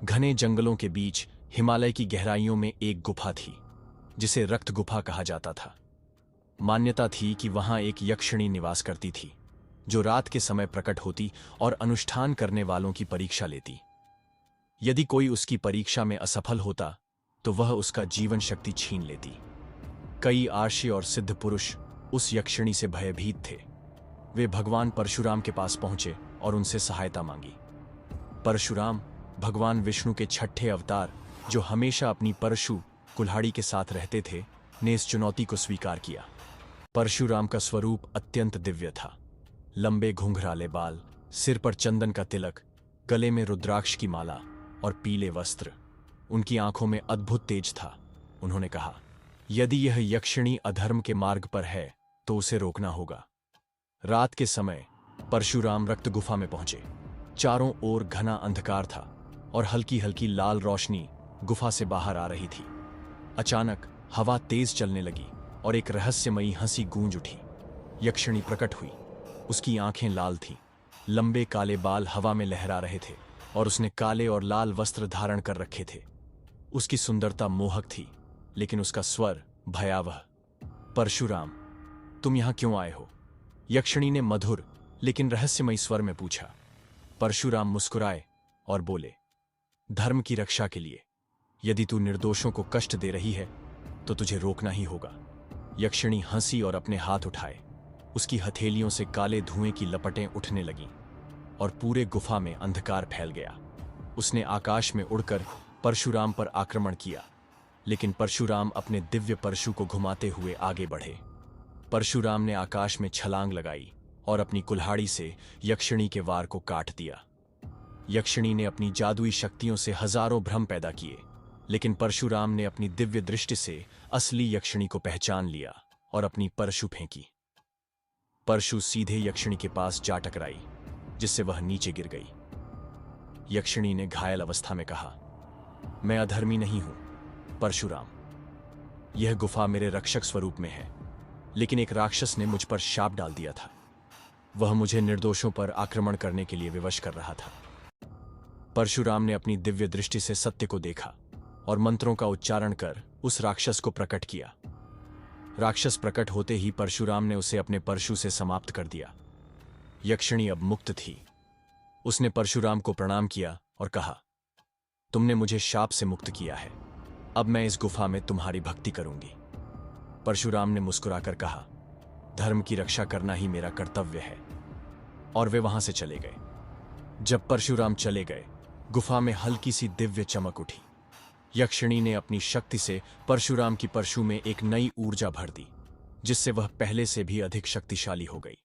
घने जंगलों के बीच हिमालय की गहराइयों में एक गुफा थी, जिसे रक्त गुफा कहा जाता था। मान्यता थी कि वहां एक यक्षिणी निवास करती थी, जो रात के समय प्रकट होती और अनुष्ठान करने वालों की परीक्षा लेती। यदि कोई उसकी परीक्षा में असफल होता, तो वह उसका जीवन शक्ति छीन लेती। कई आर्षि और सिद्ध पुरुष उस यक्षिणी से भयभीत थे। वे भगवान परशुराम के पास पहुंचे और उनसे सहायता मांगी। परशुराम, भगवान विष्णु के छठे अवतार, जो हमेशा अपनी परशु कुल्हाड़ी के साथ रहते थे, ने इस चुनौती को स्वीकार किया। परशुराम का स्वरूप अत्यंत दिव्य था। लंबे घुंघराले बाल, सिर पर चंदन का तिलक, गले में रुद्राक्ष की माला और पीले वस्त्र। उनकी आंखों में अद्भुत तेज था। उन्होंने कहा, यदि यह यक्षिणी अधर्म के मार्ग पर है तो उसे रोकना होगा। रात के समय परशुराम रक्त गुफा में पहुंचे। चारों ओर घना अंधकार था और हल्की हल्की लाल रोशनी गुफा से बाहर आ रही थी। अचानक हवा तेज चलने लगी और एक रहस्यमयी हंसी गूंज उठी। यक्षिणी प्रकट हुई। उसकी आंखें लाल थीं, लंबे काले बाल हवा में लहरा रहे थे और उसने काले और लाल वस्त्र धारण कर रखे थे। उसकी सुंदरता मोहक थी, लेकिन उसका स्वर भयावह। परशुराम, तुम यहां क्यों आए हो? यक्षिणी ने मधुर लेकिन रहस्यमयी स्वर में पूछा। परशुराम मुस्कुराए और बोले, धर्म की रक्षा के लिए। यदि तू निर्दोषों को कष्ट दे रही है तो तुझे रोकना ही होगा। यक्षिणी हंसी और अपने हाथ उठाए। उसकी हथेलियों से काले धुएं की लपटें उठने लगीं और पूरे गुफा में अंधकार फैल गया। उसने आकाश में उड़कर परशुराम पर आक्रमण किया, लेकिन परशुराम अपने दिव्य परशु को घुमाते हुए आगे बढ़े। परशुराम ने आकाश में छलांग लगाई और अपनी कुल्हाड़ी से यक्षिणी के वार को काट दिया। यक्षिणी ने अपनी जादुई शक्तियों से हजारों भ्रम पैदा किए, लेकिन परशुराम ने अपनी दिव्य दृष्टि से असली यक्षिणी को पहचान लिया और अपनी परशु फेंकी। परशु सीधे यक्षिणी के पास जा टकराई, जिससे वह नीचे गिर गई। यक्षिणी ने घायल अवस्था में कहा, मैं अधर्मी नहीं हूं परशुराम। यह गुफा मेरे रक्षक स्वरूप में है, लेकिन एक राक्षस ने मुझ पर शाप डाल दिया था। वह मुझे निर्दोषों पर आक्रमण करने के लिए विवश कर रहा था। परशुराम ने अपनी दिव्य दृष्टि से सत्य को देखा और मंत्रों का उच्चारण कर उस राक्षस को प्रकट किया। राक्षस प्रकट होते ही परशुराम ने उसे अपने परशु से समाप्त कर दिया। यक्षिणी अब मुक्त थी। उसने परशुराम को प्रणाम किया और कहा, तुमने मुझे शाप से मुक्त किया है। अब मैं इस गुफा में तुम्हारी भक्ति करूंगी। परशुराम ने मुस्कुराकर कहा, धर्म की रक्षा करना ही मेरा कर्तव्य है। और वे वहां से चले गए। जब परशुराम चले गए, गुफा में हल्की सी दिव्य चमक उठी। यक्षिणी ने अपनी शक्ति से परशुराम की परशु में एक नई ऊर्जा भर दी, जिससे वह पहले से भी अधिक शक्तिशाली हो गई।